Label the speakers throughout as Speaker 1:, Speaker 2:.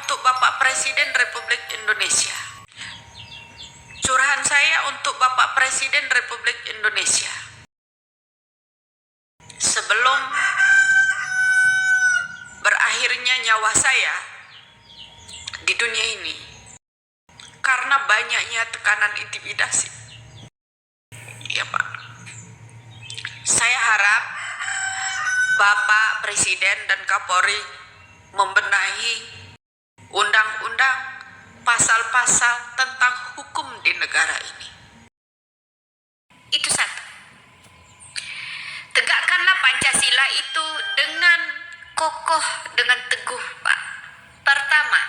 Speaker 1: untuk Bapak Presiden Republik Indonesia. Curahan saya untuk Bapak Presiden Republik Indonesia. Sebelum berakhirnya nyawa saya di dunia ini, karena banyaknya tekanan intimidasi. Ya Pak, saya harap Bapak Presiden dan Kapolri membenahi undang-undang, pasal-pasal tentang hukum di negara ini. Itu satu. Tegakkanlah Pancasila itu dengan kokoh, dengan teguh, Pak. Pertama,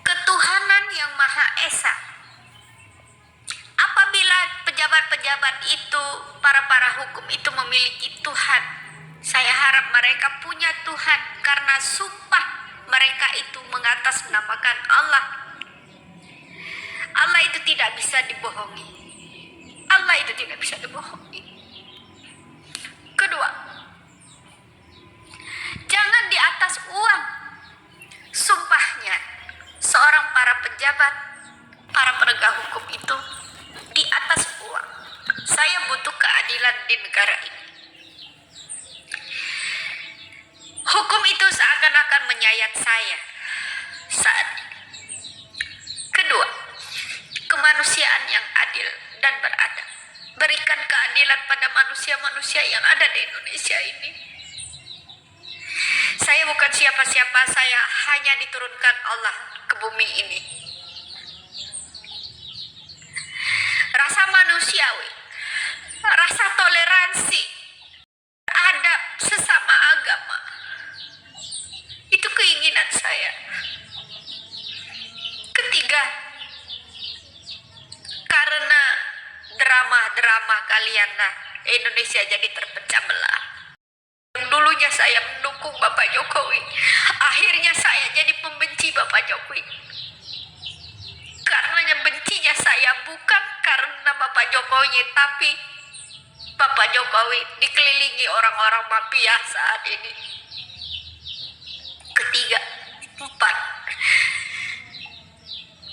Speaker 1: ketuhanan yang Maha Esa. Apabila pejabat-pejabat itu, para hukum itu memiliki Tuhan, saya harap mereka punya Tuhan karena sumpah mereka itu mengatasnamakan Allah. Allah itu tidak bisa dibohongi. Allah itu tidak bisa dibohongi. Kedua, jangan di atas uang. Sumpahnya seorang para pejabat, para penegak hukum itu di atas uang. Saya butuh keadilan di negara ini. Hukum itu seakan-akan menyayat saya saat ini. Kedua, kemanusiaan yang adil dan beradab. Berikan keadilan pada manusia-manusia yang ada di Indonesia ini. Saya bukan siapa-siapa, saya hanya diturunkan Allah ke bumi ini. Rasa manusiawi, rasa toleransi, adab sesama agama, itu keinginan saya. Ketiga, karena drama-drama kalian Indonesia jadi terpecah belah. Yang dulunya saya mendukung Bapak Jokowi, akhirnya saya jadi pembenci Bapak Jokowi. Karenanya bencinya saya bukan karena Bapak Jokowi, tapi Bapak Jokowi dikelilingi orang-orang mafia saat ini. Ketiga, empat,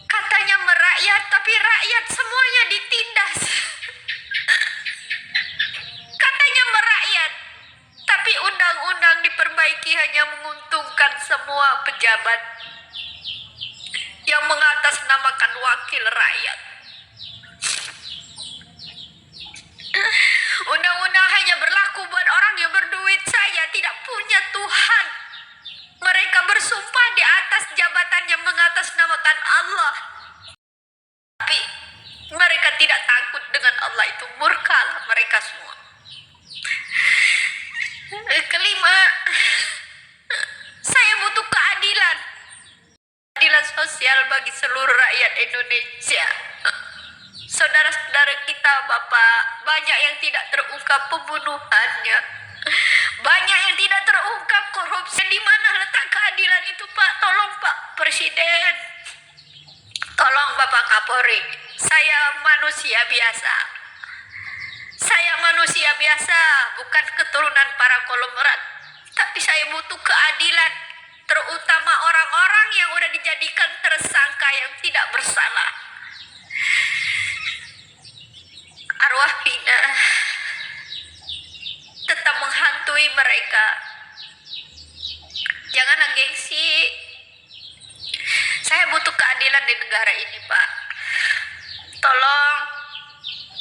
Speaker 1: katanya merakyat, tapi rakyat semuanya ditindas. Katanya merakyat, tapi undang-undang diperbaiki hanya menguntungkan semua pejabat yang mengatasnamakan wakil rakyat. Undang-undang hanya berlaku buat orang yang berduit saja, tidak punya Tuhan. Mereka bersumpah di atas jabatan yang mengatasnamakan Allah, tapi mereka tidak takut dengan Allah, itu murkalah mereka semua. Kelima, saya butuh keadilan. Keadilan sosial bagi seluruh rakyat Indonesia. Saudara-saudara kita, Bapak, banyak yang tidak terungkap pembunuhannya. Banyak yang tidak terungkap korupsi. Di mana letak keadilan itu, Pak? Tolong Pak Presiden. Tolong Bapak Kapolri. Saya manusia biasa. Saya manusia biasa, bukan keturunan para konglomerat. Tapi saya butuh keadilan, terutama orang-orang yang udah dijadikan tersangka yang tidak bersalah. Arwah Vina tetap menghantui mereka. Jangan gengsi. Saya butuh keadilan di negara ini, Pak. Tolong,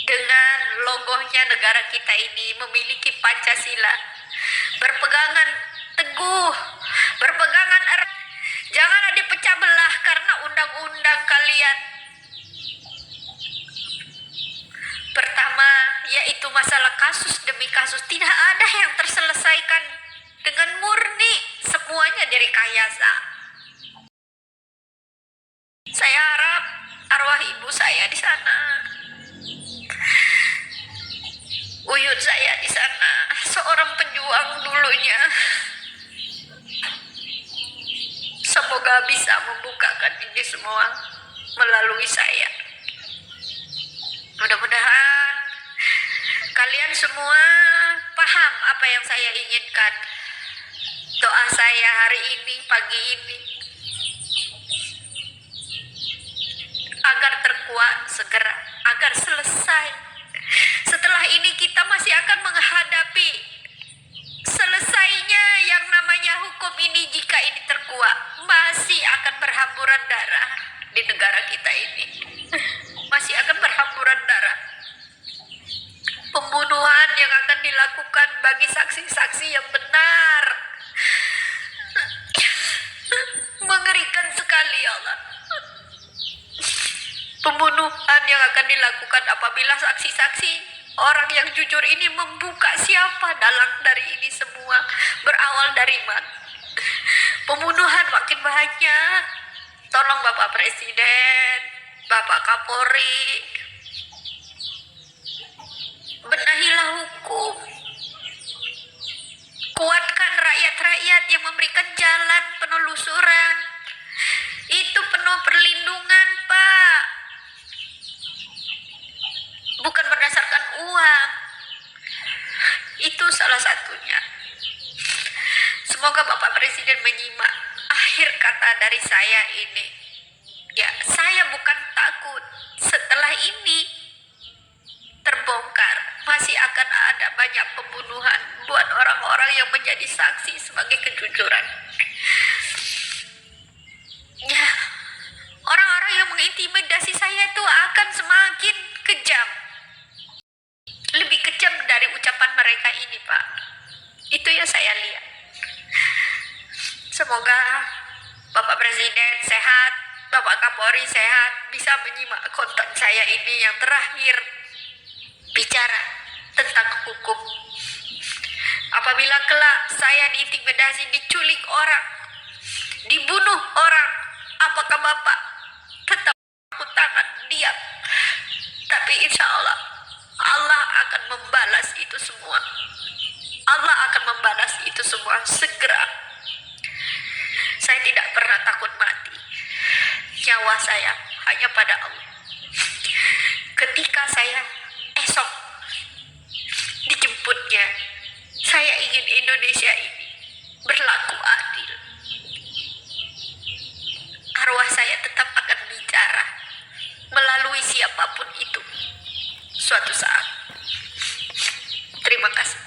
Speaker 1: dengan logonya negara kita ini memiliki Pancasila, berpegangan teguh, berpegangan erat. Janganlah dipecah belah karena undang-undang kalian. Pertama, yaitu masalah kasus demi kasus. Tidak ada yang terselesaikan dengan murni, semuanya direkayasa. Saya harap arwah ibu saya di sana, buyut saya di sana, seorang pejuang dulunya, semoga bisa membukakan ini semua melalui saya. Mudah-mudahan kalian semua paham apa yang saya inginkan. Doa saya hari ini, pagi ini, agar terkuat segera, agar selesai. Setelah ini kita masih akan menghadapi selesainya yang namanya hukum ini. Jika ini terkuat, masih akan berhamburan darah di negara kita ini. Masih akan berhamburan darah. Pembunuhan yang akan dilakukan bagi saksi-saksi yang benar. Mengerikan sekali, ya Allah. Pembunuhan yang akan dilakukan apabila saksi-saksi orang yang jujur ini membuka siapa dalang dari ini semua, berawal dari mana. Pembunuhan makin banyak. Tolong Bapak Presiden, Bapak Kapolri, benahilah hukum. Kuatkan rakyat-rakyat yang memberikan jalan penelusuran. Itu penuh perlindungan, Pak. Bukan berdasarkan uang. Itu salah satunya. Semoga Bapak Presiden menyimak akhir kata dari saya ini. Ya, saya bukan takut. Setelah ini terbongkar, masih akan ada banyak pembunuhan buat orang-orang yang menjadi saksi sebagai kejujuran. Ya, orang-orang yang mengintimidasi saya itu akan semakin kejam. Lebih kejam dari ucapan mereka ini, Pak. Itu yang saya lihat. Semoga Bapak Presiden sehat, Bapak Kapolri sehat, bisa menyimak konten saya ini yang terakhir bicara tentang hukum. Apabila kelak saya diintimidasi, diculik orang, dibunuh orang, apakah Bapak tetap aku tangan diam? Tapi insya Allah, Allah akan membalas itu semua. Allah akan membalas itu semua segera. Saya tidak pernah takut mati. Nyawa saya hanya pada Allah. Ketika saya esok dijemputnya, saya ingin Indonesia ini berlaku adil. Arwah saya tetap akan bicara melalui siapapun itu suatu saat. Terima kasih.